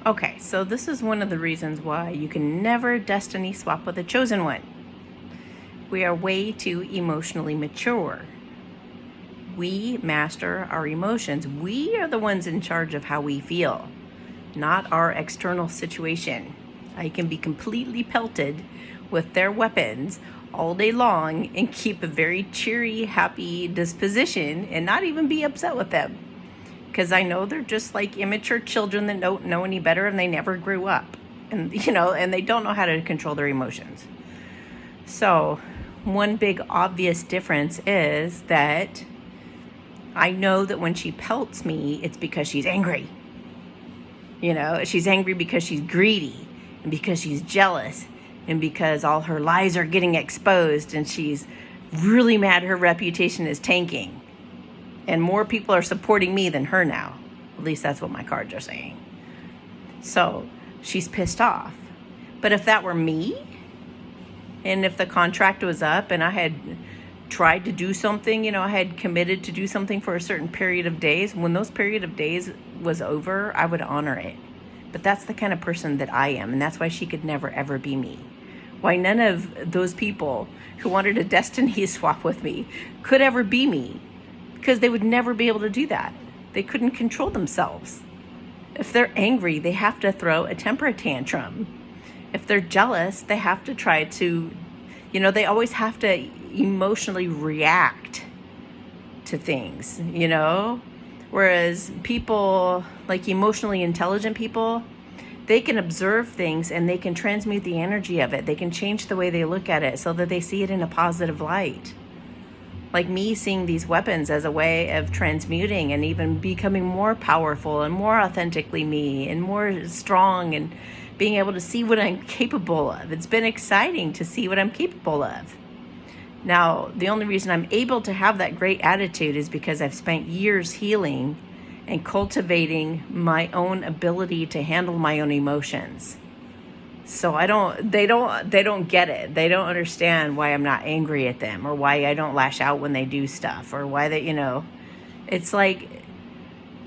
Okay, so this is one of the reasons why you can never destiny swap with a chosen one. We are way too emotionally mature. We master our emotions. We are the ones in charge of how we feel, not our external situation. I can be completely pelted with their weapons all day long and keep a very cheery, happy disposition and not even be upset with them. Because I know they're just like immature children that don't know any better and they never grew up. And, and they don't know how to control their emotions. So, one big obvious difference is that I know that when she pelts me, it's because she's angry. She's angry because she's greedy and because she's jealous and because all her lies are getting exposed and she's really mad her reputation is tanking. And more people are supporting me than her now. At least that's what my cards are saying. So she's pissed off. But if that were me, and if the contract was up and I had tried to do something, I had committed to do something for a certain period of days, when those period of days was over, I would honor it. But that's the kind of person that I am, and that's why she could never, ever be me. Why none of those people who wanted a destiny swap with me could ever be me. Because they would never be able to do that. They couldn't control themselves. If they're angry, they have to throw a temper tantrum. If they're jealous, they have to try to, they always have to emotionally react to things, Whereas people, like emotionally intelligent people, they can observe things and they can transmute the energy of it. They can change the way they look at it so that they see it in a positive light. Like me seeing these weapons as a way of transmuting and even becoming more powerful and more authentically me and more strong and being able to see what I'm capable of. It's been exciting to see what I'm capable of. Now, the only reason I'm able to have that great attitude is because I've spent years healing and cultivating my own ability to handle my own emotions. So they don't get it. They don't understand why I'm not angry at them or why I don't lash out when they do stuff or why it's like,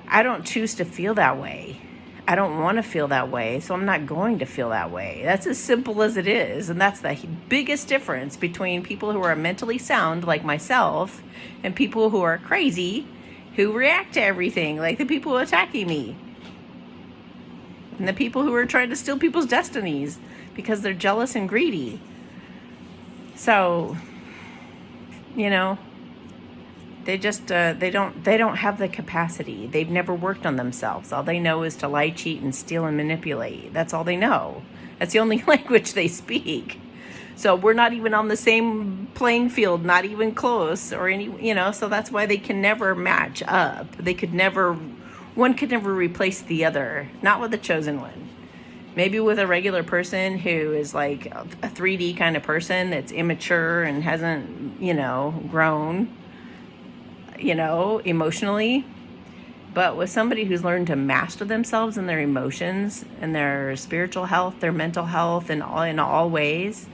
I don't choose to feel that way. I don't want to feel that way, so I'm not going to feel that way. That's as simple as it is. And that's the biggest difference between people who are mentally sound like myself and people who are crazy who react to everything, like the people attacking me. And the people who are trying to steal people's destinies because they're jealous and greedy. So, they just they don't have the capacity. They've never worked on themselves. All they know is to lie, cheat, and steal and manipulate. That's all they know. That's the only language they speak. So we're not even on the same playing field, not even close or so that's why they can never match up. One could never replace the other, not with a chosen one. Maybe with a regular person who is like a 3D kind of person that's immature and hasn't, grown, emotionally. But with somebody who's learned to master themselves and their emotions and their spiritual health, their mental health, and in all ways,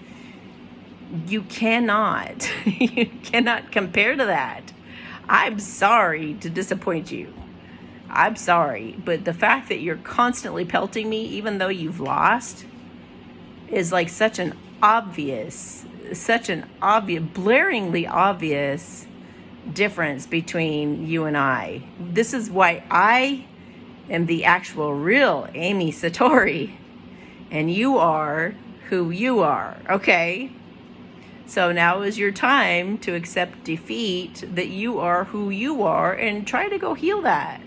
you cannot compare to that. I'm sorry to disappoint you. I'm sorry, but the fact that you're constantly pelting me, even though you've lost, is like such an obvious, blaringly obvious difference between you and I. This is why I am the actual real Amy Satori, and you are who you are, okay? So now is your time to accept defeat, that you are who you are, and try to go heal that.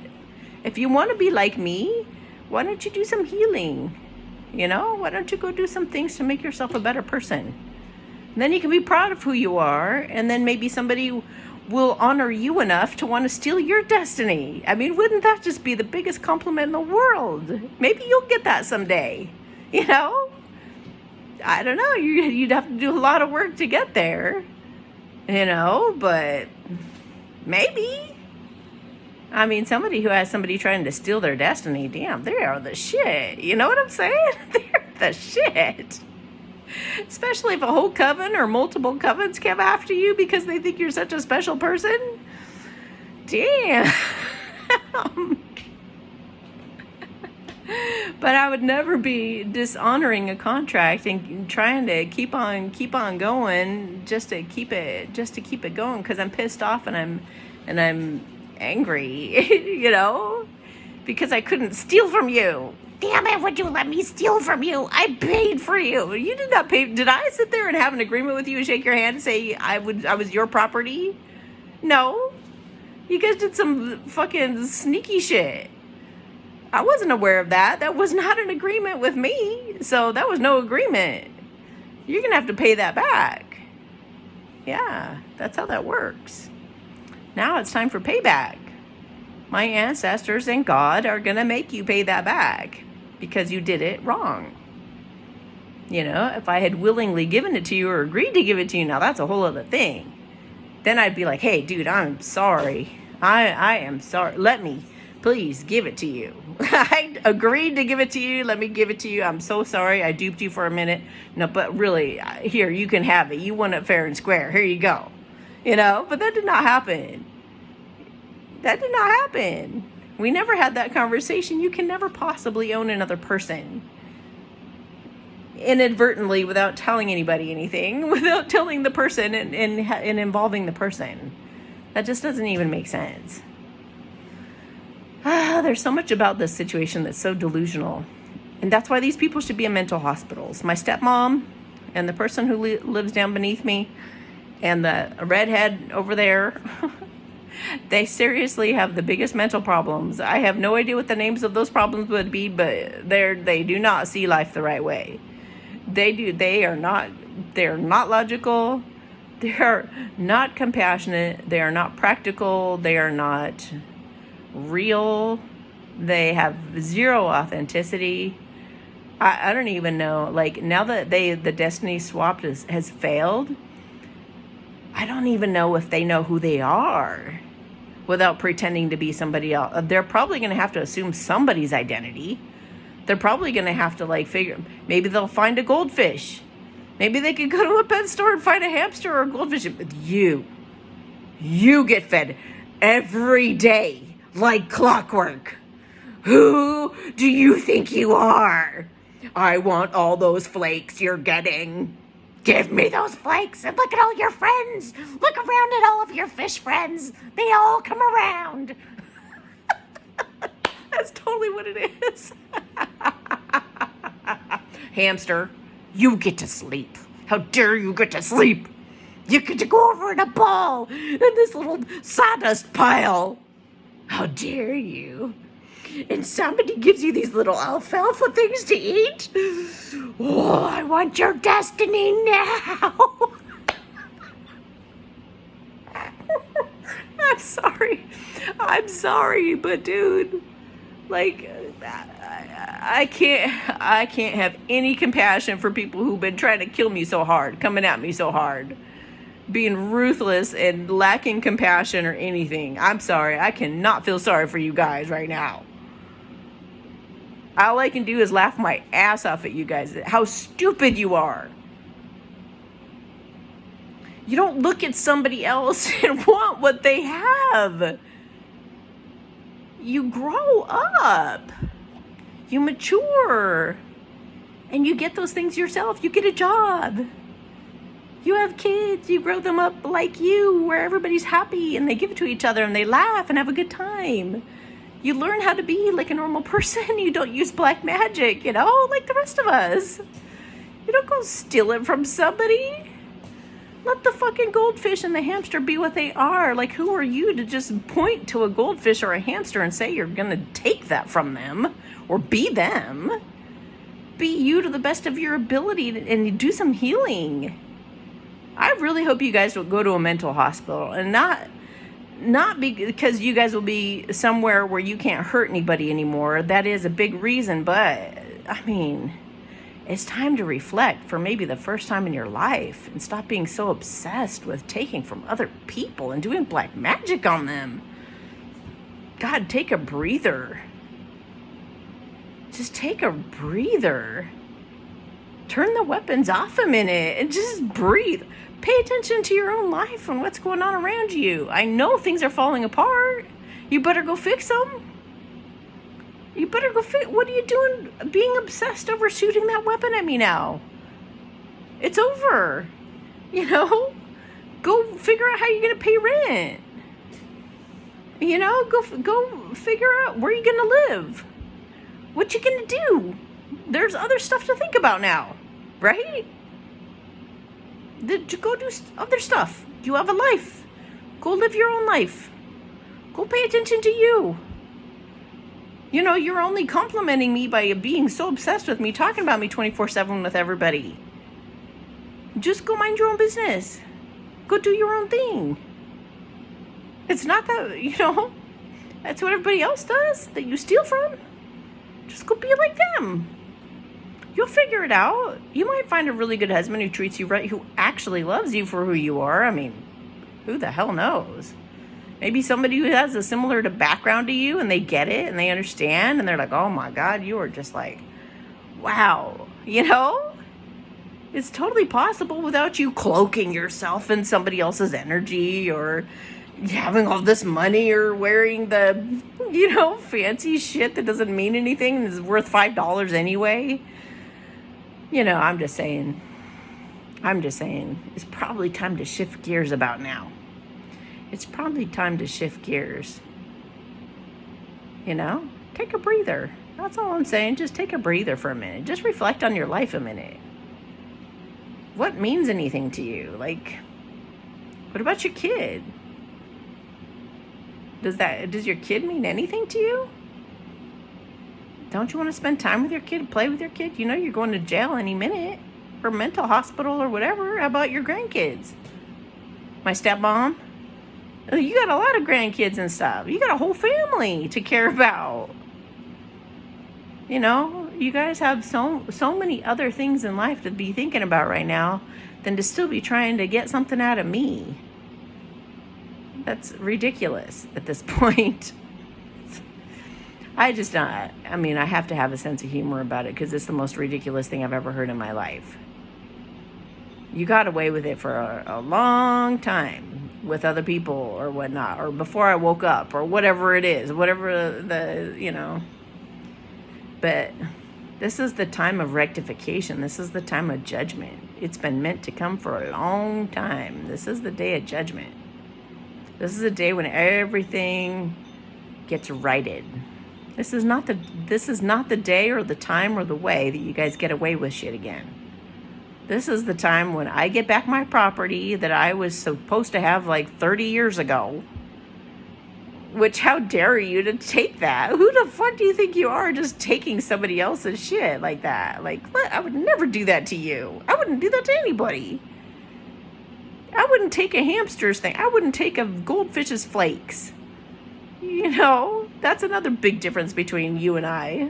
If you want to be like me, why don't you do some healing? Why don't you go do some things to make yourself a better person? And then you can be proud of who you are, and then maybe somebody will honor you enough to want to steal your destiny. I mean, wouldn't that just be the biggest compliment in the world? Maybe you'll get that someday, I don't know. You'd have to do a lot of work to get there, but maybe. I mean, somebody who has somebody trying to steal their destiny, damn, they are the shit. You know what I'm saying? They're the shit. Especially if a whole coven or multiple covens come after you because they think you're such a special person. Damn. But I would never be dishonoring a contract and trying to keep on going just to keep it going because I'm pissed off and I'm angry, because I couldn't steal from you. Damn it, would you let me steal from you? I paid for you. You did not pay. Did I sit there and have an agreement with you and shake your hand and say I was your property? No. You guys did some fucking sneaky shit. I wasn't aware of that. That was not an agreement with me. So that was no agreement. You're going to have to pay that back. Yeah, that's how that works. Now it's time for payback. My ancestors and God are going to make you pay that back because you did it wrong. If I had willingly given it to you or agreed to give it to you, now that's a whole other thing. Then I'd be like, hey, dude, I'm sorry. I am sorry. Let me, please, give it to you. I agreed to give it to you. Let me give it to you. I'm so sorry. I duped you for a minute. No, but really, here, you can have it. You won it fair and square. Here you go. But that did not happen. That did not happen. We never had that conversation. You can never possibly own another person inadvertently without telling anybody anything, without telling the person and involving the person. That just doesn't even make sense. There's so much about this situation that's so delusional. And that's why these people should be in mental hospitals. My stepmom and the person who lives down beneath me and the redhead over there, they seriously have the biggest mental problems. I have no idea what the names of those problems would be, but they do not see life the right way. They are not logical. They are not compassionate. They are not practical. They are not real. They have zero authenticity. I don't even know, now that the destiny swap has failed, I don't even know if they know who they are without pretending to be somebody else. They're probably going to have to assume somebody's identity. They're probably going to have to figure, maybe they'll find a goldfish. Maybe they could go to a pet store and find a hamster or a goldfish. But you get fed every day like clockwork. Who do you think you are? I want all those flakes you're getting. Give me those flakes and look at all your friends. Look around at all of your fish friends. They all come around. That's totally what it is. Hamster, you get to sleep. How dare you get to sleep? You get to go over in a ball in this little sawdust pile. How dare you? And somebody gives you these little alfalfa things to eat. Oh, I want your destiny now. I'm sorry, but dude, I can't have any compassion for people who've been trying to kill me so hard, coming at me so hard, being ruthless and lacking compassion or anything. I'm sorry. I cannot feel sorry for you guys right now. All I can do is laugh my ass off at you guys. How stupid you are. You don't look at somebody else and want what they have. You grow up. You mature. And you get those things yourself. You get a job. You have kids. You grow them up like you, where everybody's happy and they give it to each other and they laugh and have a good time. You learn how to be like a normal person. You don't use black magic, like the rest of us. You don't go steal it from somebody. Let the fucking goldfish and the hamster be what they are. Who are you to just point to a goldfish or a hamster and say you're going to take that from them or be them? Be you to the best of your ability and do some healing. I really hope you guys will go to a mental hospital and not because you guys will be somewhere where you can't hurt anybody anymore. That is a big reason, but it's time to reflect for maybe the first time in your life and stop being so obsessed with taking from other people and doing black magic on them. God, take a breather. Just take a breather. Turn the weapons off a minute and just breathe. Pay attention to your own life and what's going on around you. I know things are falling apart. You better go fix them. You better go what are you doing being obsessed over shooting that weapon at me now? It's over. You know? Go figure out how you're going to pay rent. You know, go figure out where you're going to live. What you going to do? There's other stuff to think about now, right? Go do other stuff. You have a life. Go live your own life. Go pay attention to you. You know, you're only complimenting me by being so obsessed with me, talking about me 24/7 with everybody. Just go mind your own business. Go do your own thing. It's not that, you know, that's what everybody else does that you steal from. Just go be like them. You'll figure it out. You might find a really good husband who treats you right, who actually loves you for who you are. I mean, who the hell knows? Maybe somebody who has a similar background to you and they get it and they understand and they're like, oh my God, you are just like, wow, you know? It's totally possible without you cloaking yourself in somebody else's energy or having all this money or wearing the, you know, fancy shit that doesn't mean anything and is worth $5 anyway. You know, I'm just saying, it's probably time to shift gears about now. It's probably time to shift gears. You know, take a breather. That's all I'm saying. Just take a breather for a minute. Just reflect on your life a minute. What means anything to you? Like, what about your kid? Does your kid mean anything to you? Don't you want to spend time with your kid, play with your kid? You know you're going to jail any minute or mental hospital or whatever. How about your grandkids? My stepmom? You got a lot of grandkids and stuff. You got a whole family to care about. You know, you guys have so many other things in life to be thinking about right now than to still be trying to get something out of me. That's ridiculous at this point. I have to have a sense of humor about it because it's the most ridiculous thing I've ever heard in my life. You got away with it for a long time with other people or whatnot, or before I woke up or whatever it is, But this is the time of rectification. This is the time of judgment. It's been meant to come for a long time. This is the day of judgment. This is the day when everything gets righted. This is not the day or the time or the way that you guys get away with shit again. This is the time when I get back my property that I was supposed to have like 30 years ago. Which, how dare you to take that? Who the fuck do you think you are just taking somebody else's shit like that? Like, what? I would never do that to you. I wouldn't do that to anybody. I wouldn't take a hamster's thing. I wouldn't take a goldfish's flakes. You know, that's another big difference between you and I.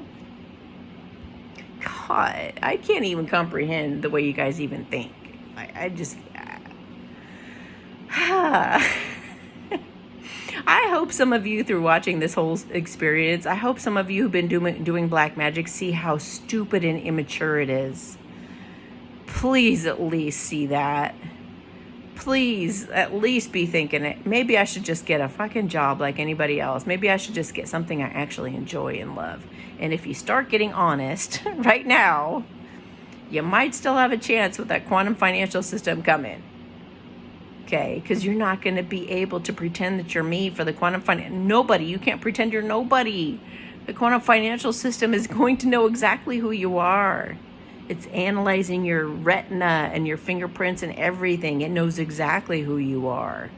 God, I can't even comprehend the way you guys even think. I just... I hope some of you, through watching this whole experience, I hope some of you who've been doing black magic see how stupid and immature it is. Please at least see that. Please at least be thinking it. Maybe I should just get a fucking job like anybody else. Maybe I should just get something I actually enjoy and love. And if you start getting honest right now, you might still have a chance with that quantum financial system coming. Okay, because you're not going to be able to pretend that you're me for the quantum nobody. You can't pretend you're nobody. The quantum financial system is going to know exactly who you are. It's analyzing your retina and your fingerprints and everything. It knows exactly who you are.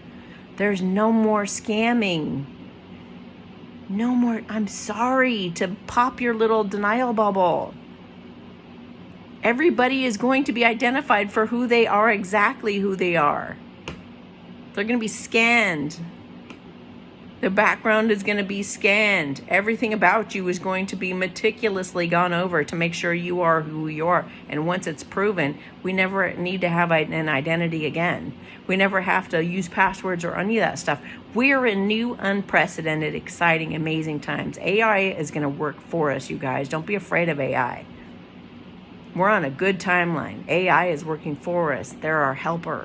There's no more scamming. No more. I'm sorry to pop your little denial bubble. Everybody is going to be identified for who they are, exactly who they are. They're going to be scanned. The background is going to be scanned. Everything about you is going to be meticulously gone over to make sure you are who you are. And once it's proven, we never need to have an identity again. We never have to use passwords or any of that stuff. We're in new, unprecedented, exciting, amazing times. AI is going to work for us, you guys. Don't be afraid of AI. We're on a good timeline. AI is working for us. They're our helper.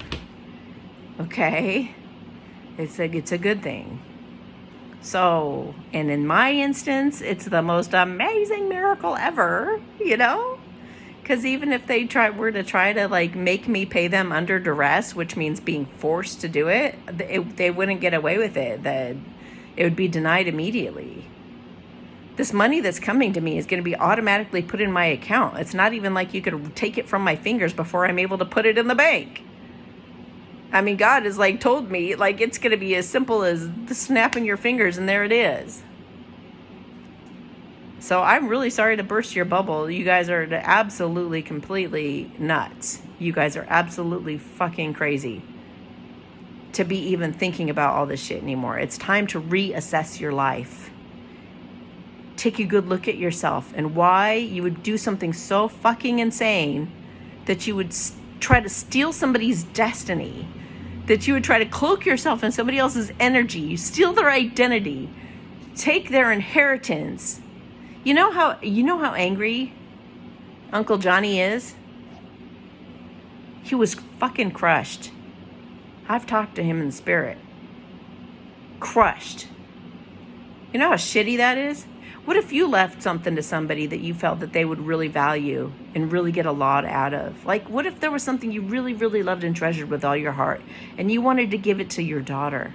Okay? It's a good thing. So, and in my instance, it's the most amazing miracle ever, you know? Because even if they were to try to like make me pay them under duress, which means being forced to do it, they wouldn't get away with it. That it would be denied immediately. This money that's coming to me is going to be automatically put in my account. It's not even like you could take it from my fingers before I'm able to put it in the bank. I mean, God has like told me like it's going to be as simple as snapping your fingers and there it is. So I'm really sorry to burst your bubble. You guys are absolutely, completely nuts. You guys are absolutely fucking crazy to be even thinking about all this shit anymore. It's time to reassess your life. Take a good look at yourself and why you would do something so fucking insane that you would try to steal somebody's destiny, that you would try to cloak yourself in somebody else's energy, steal their identity, take their inheritance. You know how angry Uncle Johnny is? He was fucking crushed. I've talked to him in spirit. Crushed. You know how shitty that is? What if you left something to somebody that you felt that they would really value and really get a lot out of? Like, what if there was something you really, really loved and treasured with all your heart and you wanted to give it to your daughter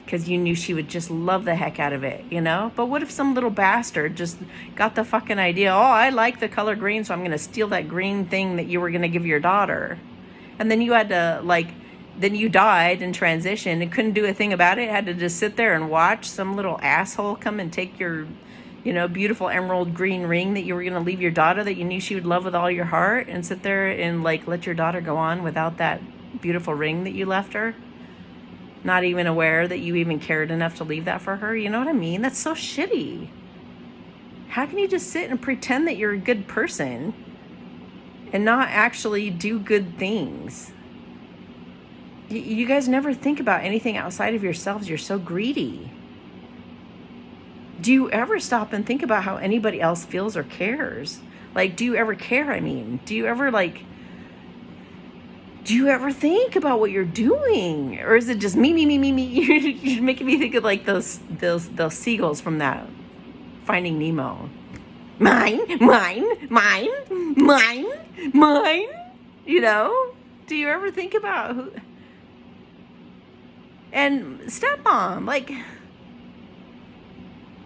because you knew she would just love the heck out of it, you know? But what if some little bastard just got the fucking idea, oh, I like the color green, so I'm going to steal that green thing that you were going to give your daughter. And then you had to, like, then you died in transition and couldn't do a thing about it. Had to just sit there and watch some little asshole come and take your, you know, beautiful emerald green ring that you were going to leave your daughter that you knew she would love with all your heart, and sit there and like let your daughter go on without that beautiful ring that you left her, not even aware that you even cared enough to leave that for her. You know what I mean? That's so shitty. How can you just sit and pretend that you're a good person and not actually do good things? You guys never think about anything outside of yourselves. You're so greedy. Do you ever stop and think about how anybody else feels or cares? Like, do you ever care? I mean, do you ever think about what you're doing? Or is it just me? You're making me think of like those seagulls from that Finding Nemo. Mine. You know? Do you ever think about who? And stepmom, like,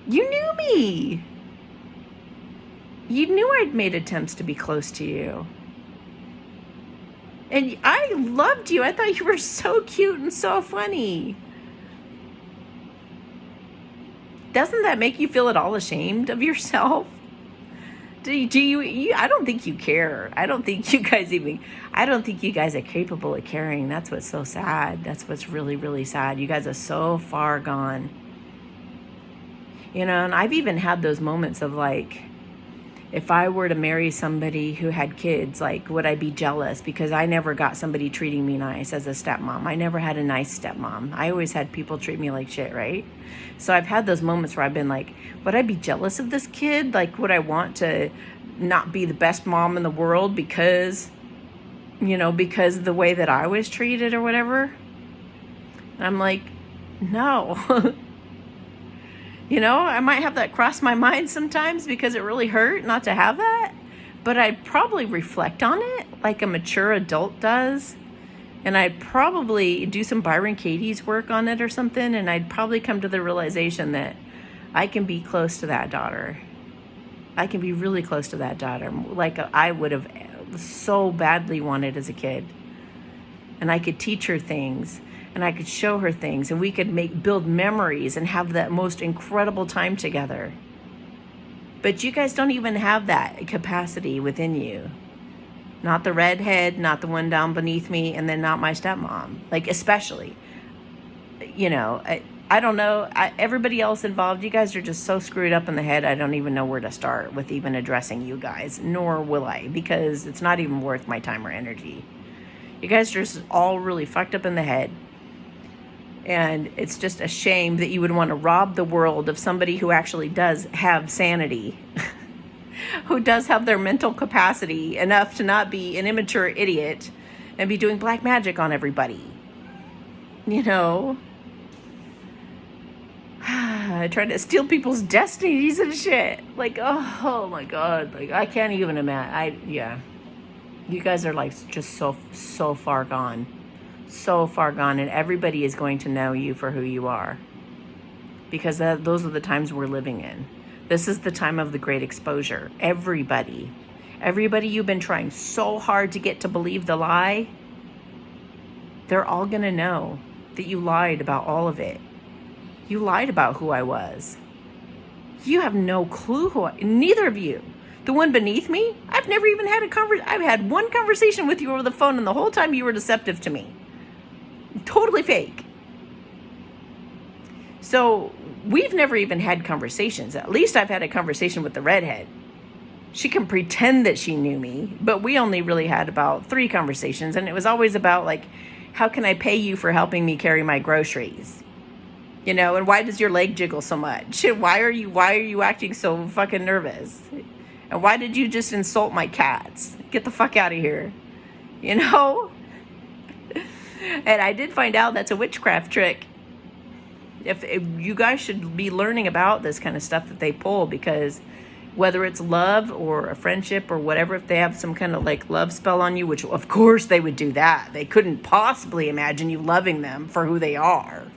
you knew me. You knew I'd made attempts to be close to you. And I loved you. I thought you were so cute and so funny. Doesn't that make you feel at all ashamed of yourself? Do you I don't think you care. I don't think you guys are capable of caring. That's what's so sad. That's what's really, really sad. You guys are so far gone. You know, and I've even had those moments of like, if I were to marry somebody who had kids, like, would I be jealous? Because I never got somebody treating me nice as a stepmom. I never had a nice stepmom. I always had people treat me like shit, right? So I've had those moments where I've been like, would I be jealous of this kid? Like, would I want to not be the best mom in the world because of the way that I was treated or whatever? And I'm like, no. You know, I might have that cross my mind sometimes because it really hurt not to have that. But I'd probably reflect on it like a mature adult does. And I'd probably do some Byron Katie's work on it or something. And I'd probably come to the realization that I can be close to that daughter. I can be really close to that daughter. Like I would have so badly wanted as a kid. And I could teach her things. And I could show her things, and we could build memories and have that most incredible time together. But you guys don't even have that capacity within you. Not the redhead, not the one down beneath me, and then not my stepmom. Like, especially. You know, I don't know. Everybody else involved, you guys are just so screwed up in the head, I don't even know where to start with even addressing you guys. Nor will I, because it's not even worth my time or energy. You guys are just all really fucked up in the head. And it's just a shame that you would want to rob the world of somebody who actually does have sanity, who does have their mental capacity enough to not be an immature idiot and be doing black magic on everybody. You know? trying to steal people's destinies and shit. Like, oh my God. Like, I can't even imagine. Yeah. You guys are like just so far gone. So far gone. And everybody is going to know you for who you are. Because those are the times we're living in. This is the time of the great exposure. Everybody you've been trying so hard to get to believe the lie, they're all going to know that you lied about all of it. You lied about who I was. You have no clue neither of you. The one beneath me, I've never even had I've had one conversation with you over the phone, and the whole time you were deceptive to me. Totally fake. So we've never even had conversations. At least I've had a conversation with the redhead. She can pretend that she knew me, but we only really had about 3 conversations, and it was always about like, how can I pay you for helping me carry my groceries? You know, and why does your leg jiggle so much? Why are you acting so fucking nervous? And why did you just insult my cats? Get the fuck out of here. You know? And I did find out that's a witchcraft trick. If you guys should be learning about this kind of stuff that they pull, because whether it's love or a friendship or whatever, if they have some kind of like love spell on you, which of course they would do that. They couldn't possibly imagine you loving them for who they are.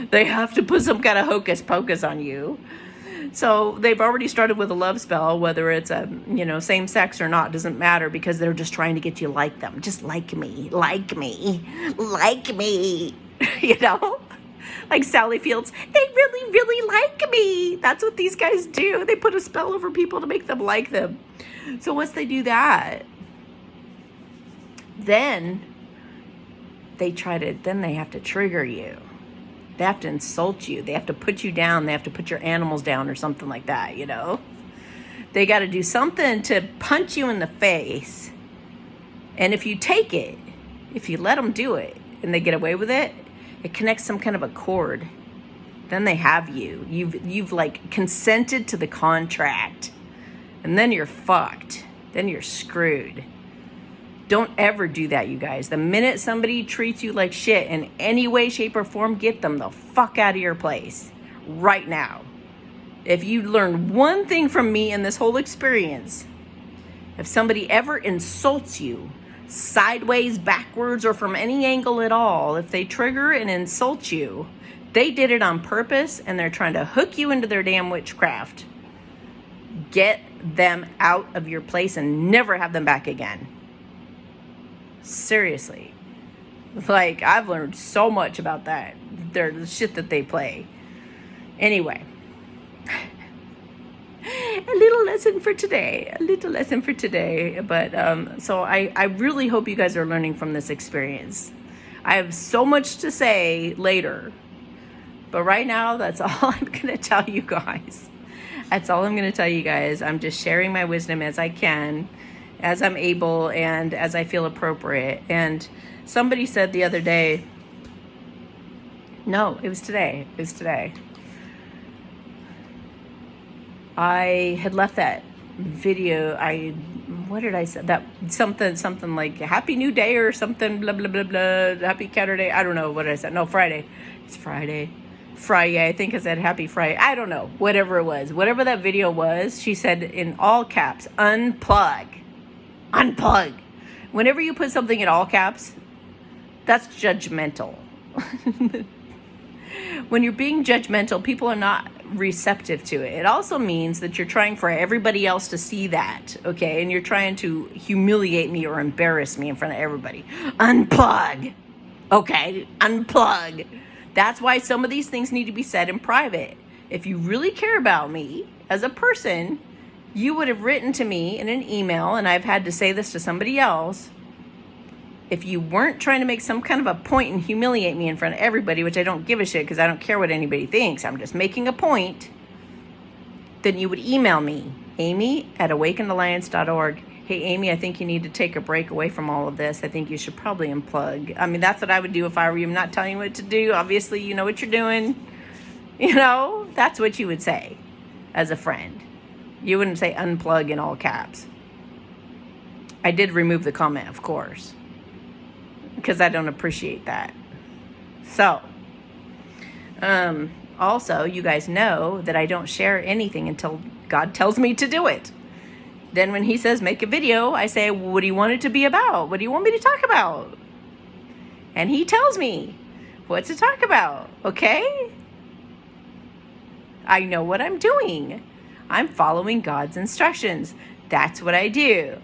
They have to put some kind of hocus pocus on you. So they've already started with a love spell, whether it's same sex or not, doesn't matter, because they're just trying to get you to like them. Just like me, you know? Like Sally Fields, they really, really like me. That's what these guys do. They put a spell over people to make them like them. So once they do that, then they have to trigger you. They have to insult you. They have to put you down. They have to put your animals down or something like that, you know? They got to do something to punch you in the face. And if you take it, if you let them do it and they get away with it, it connects some kind of a cord. Then they have you. You've like consented to the contract. And then you're fucked. Then you're screwed. Don't ever do that, you guys. The minute somebody treats you like shit in any way, shape, or form, get them the fuck out of your place right now. If you learn one thing from me in this whole experience, if somebody ever insults you, sideways, backwards, or from any angle at all, if they trigger and insult you, they did it on purpose and they're trying to hook you into their damn witchcraft. Get them out of your place and never have them back again. Seriously. Like, I've learned so much about that. The shit that they play. Anyway. A little lesson for today. But, so I really hope you guys are learning from this experience. I have so much to say later. But right now, that's all I'm going to tell you guys. I'm just sharing my wisdom as I can, as I'm able, and as I feel appropriate. And somebody said the other day, no, it was today. I had left that video. What did I say? That something like Happy New Day or something, blah, blah, blah, blah, Happy Catterday. I don't know what I said. No, Friday. It's Friday. I think I said Happy Friday. I don't know. Whatever it was. Whatever that video was, she said in all caps, unplug. Whenever you put something in all caps, that's judgmental. When you're being judgmental, people are not receptive to it. It also means that you're trying for everybody else to see that, okay? And you're trying to humiliate me or embarrass me in front of everybody. Unplug. Okay, unplug. That's why some of these things need to be said in private. If you really care about me as a person, you would have written to me in an email, and I've had to say this to somebody else. If you weren't trying to make some kind of a point and humiliate me in front of everybody, which I don't give a shit because I don't care what anybody thinks, I'm just making a point, then you would email me, amy@awakenedalliance.org. Hey, Amy, I think you need to take a break away from all of this. I think you should probably unplug. I mean, that's what I would do if I were you. I'm not telling you what to do. Obviously, you know what you're doing. You know, that's what you would say as a friend. You wouldn't say unplug in all caps. I did remove the comment, of course, because I don't appreciate that. So, Also, you guys know that I don't share anything until God tells me to do it. Then when he says make a video, I say, what do you want it to be about? What do you want me to talk about? And he tells me what to talk about, okay? I know what I'm doing. I'm following God's instructions. That's what I do.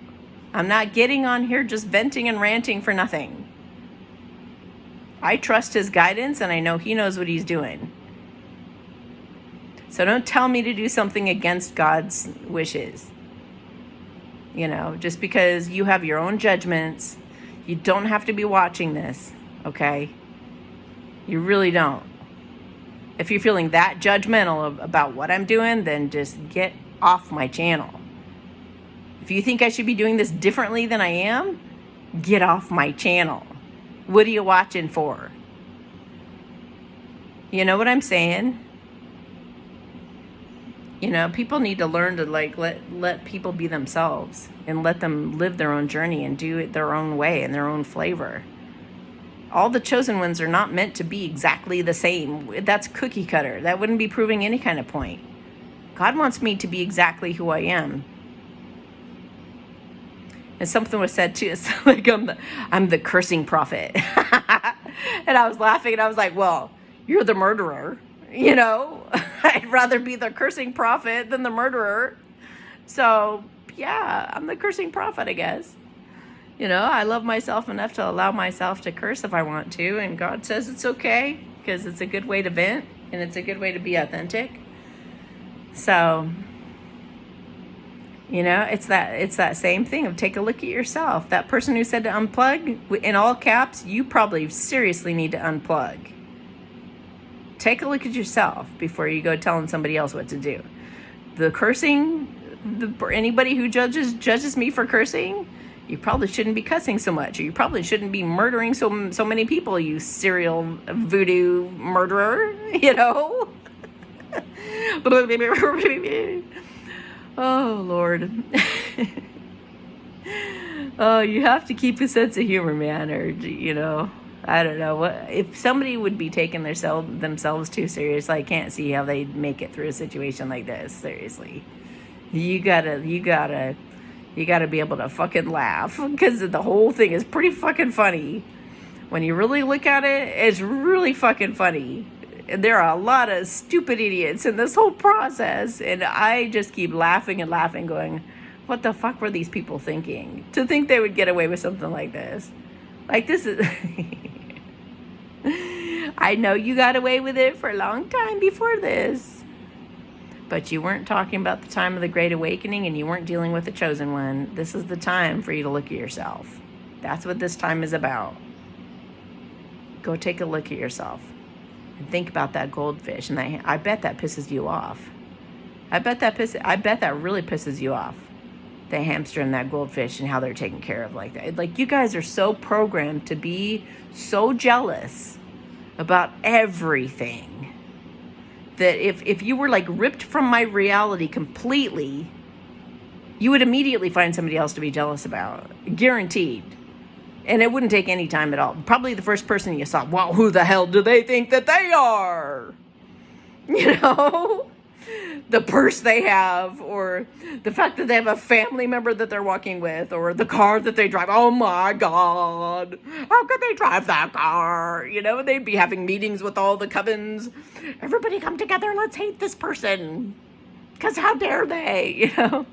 I'm not getting on here just venting and ranting for nothing. I trust his guidance, and I know he knows what he's doing. So don't tell me to do something against God's wishes. You know, just because you have your own judgments, you don't have to be watching this, okay? You really don't. If you're feeling that judgmental about what I'm doing, then just get off my channel. If you think I should be doing this differently than I am, get off my channel. What are you watching for? You know what I'm saying? You know, people need to learn to let people be themselves and let them live their own journey and do it their own way and their own flavor. All the chosen ones are not meant to be exactly the same. That's cookie cutter. That wouldn't be proving any kind of point. God wants me to be exactly who I am. And something was said too. It's like I'm the cursing prophet. And I was laughing and I was like, well, you're the murderer. You know, I'd rather be the cursing prophet than the murderer. So, yeah, I'm the cursing prophet, I guess. You know, I love myself enough to allow myself to curse if I want to. And God says it's okay because it's a good way to vent and it's a good way to be authentic. So, you know, it's that same thing of take a look at yourself. That person who said to unplug, in all caps, you probably seriously need to unplug. Take a look at yourself before you go telling somebody else what to do. The cursing, anybody who judges me for cursing, you probably shouldn't be cussing so much. Or you probably shouldn't be murdering so many people, you serial voodoo murderer, you know? Oh, Lord. Oh, you have to keep a sense of humor, man, or, you know. I don't know what if somebody would be taking themselves too serious. I can't see how they'd make it through a situation like this. Seriously, you gotta be able to fucking laugh because the whole thing is pretty fucking funny. When you really look at it, it's really fucking funny. There are a lot of stupid idiots in this whole process, and I just keep laughing and laughing, going, "What the fuck were these people thinking? To think they would get away with something like this?" Like this is. I know you got away with it for a long time before this, but you weren't talking about the time of the Great Awakening and you weren't dealing with the chosen one. This is the time for you to look at yourself. That's what this time is about. Go take a look at yourself and think about that goldfish. And I bet that pisses you off. I bet that really pisses you off. The hamster and that goldfish and how they're taken care of like that. Like, you guys are so programmed to be so jealous about everything that if you were like ripped from my reality completely, you would immediately find somebody else to be jealous about. Guaranteed. And it wouldn't take any time at all. Probably the first person you saw, well, who the hell do they think that they are? You know? The purse they have, or the fact that they have a family member that they're walking with, or the car that they drive. Oh my God, how could they drive that car? You know, they'd be having meetings with all the covens. Everybody come together, let's hate this person. Because how dare they, you know?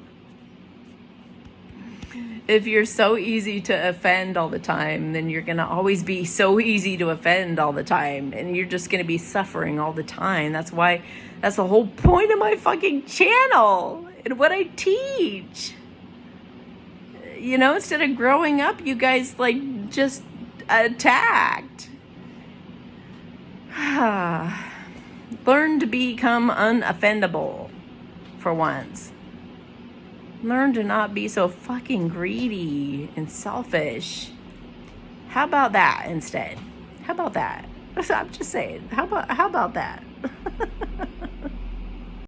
If you're so easy to offend all the time, then you're going to always be so easy to offend all the time. And you're just going to be suffering all the time. That's the whole point of my fucking channel and what I teach. You know, instead of growing up, you guys like just attacked. Learn to become unoffendable for once. Learn to not be so fucking greedy and selfish. How about that instead? How about that? I'm just saying. How about that?